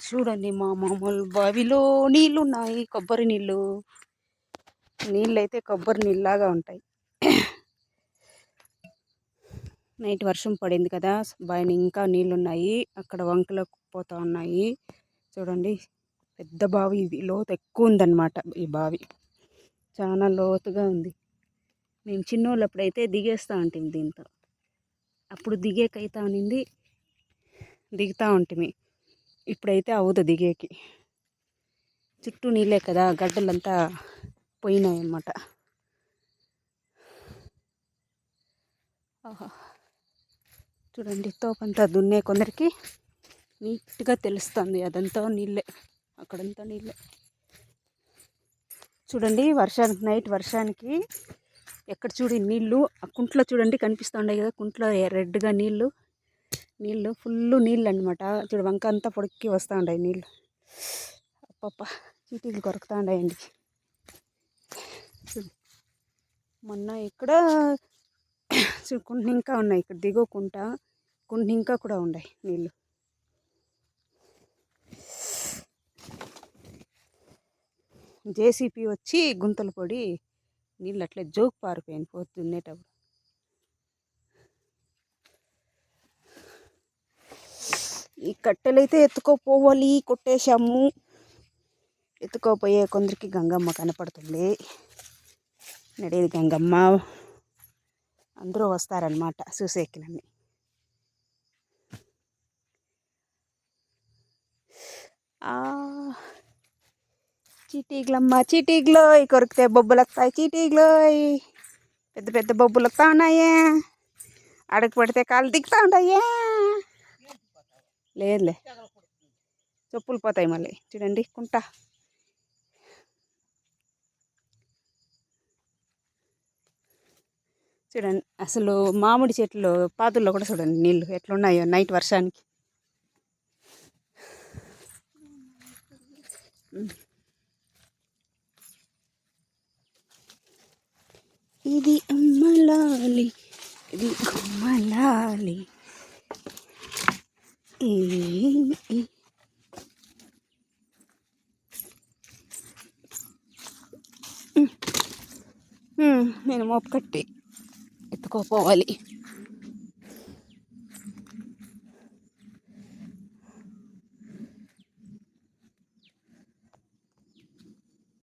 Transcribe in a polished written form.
చూడండి మా మామూలు బావిలో నీళ్ళు ఉన్నాయి, కొబ్బరి నీళ్ళు. నీళ్ళు అయితే కొబ్బరి నీళ్ళలాగా ఉంటాయి. నైట్ వర్షం పడింది కదా, బావిని ఇంకా నీళ్ళున్నాయి. అక్కడ వంకలకు పోతా ఉన్నాయి. చూడండి, పెద్ద బావి. ఇది లోతు ఎక్కువ ఉందన్నమాట. ఈ బావి చాలా లోతుగా ఉంది. మేము చిన్నోళ్ళప్పుడైతే దిగేస్తూ ఉంటుంది దీంతో. అప్పుడు దిగేకైతా ఉన్నింది, దిగుతూ ఉంటుంది. ఇప్పుడైతే అవుదు దిగేకి. చుట్టూ నీళ్ళే కదా, గడ్డలంతా పోయినాయి అన్నమాట. చూడండి, తోపంతా దున్నే కొందరికి నీట్గా తెలుస్తుంది. అదంతా నీళ్ళే, అక్కడంతా నీళ్ళే. చూడండి, నైట్ వర్షానికి ఎక్కడ చూడి నీళ్ళు, ఆ కుంట్లో చూడండి కనిపిస్తుండే కదా, కుంట్లో రెడ్గా నీళ్ళు ఫుల్ నీళ్ళు అనమాట. చూడు, వంక అంతా పొడిక్కి వస్తూ ఉన్నాయి నీళ్ళు. అప్పప్ప, చీటీలు కొరుకుతూ ఉన్నాయండి. మొన్న ఇక్కడ కుంట ఇంకా ఉన్నాయి, ఇక్కడ దిగోకుంటా కుంట ఇంకా కూడా ఉన్నాయి నీళ్ళు. జేసీపీ వచ్చి గుంతలు పొడి నీళ్ళు అట్లే జోకు పారిపోయాను దున్నేటప్పుడు. ఈ కట్టెలైతే ఎత్తుకోపోవాలి, కొట్టేశాము. ఎత్తుకోపోయే కొందరికి గంగమ్మ కనపడుతుంది. నడేది గంగమ్మ, అందరూ వస్తారనమాట చూసేకి నన్ను. చీటీగ్లమ్మ, చీటీగ్లో కొరికితే బొబ్బులు వస్తాయి. చీటీగ్లో పెద్ద పెద్ద బొబ్బులు వస్తూ ఉన్నాయే. అడుగు పడితే కాళ్ళు దిగుతూ ఉంటాయే. లేదులే, చెప్పులు పోతాయి మళ్ళీ. చూడండి కుంట, చూడండి అసలు మామిడి చెట్లు పాతుల్లో కూడా చూడండి నీళ్ళు ఎట్లున్నాయో నైట్ వర్షానికి. ఇది అమ్మలాలి, ఇది గుమ్మలాలి. నేను మోపు కట్టి ఎత్తుకోపోవాలి.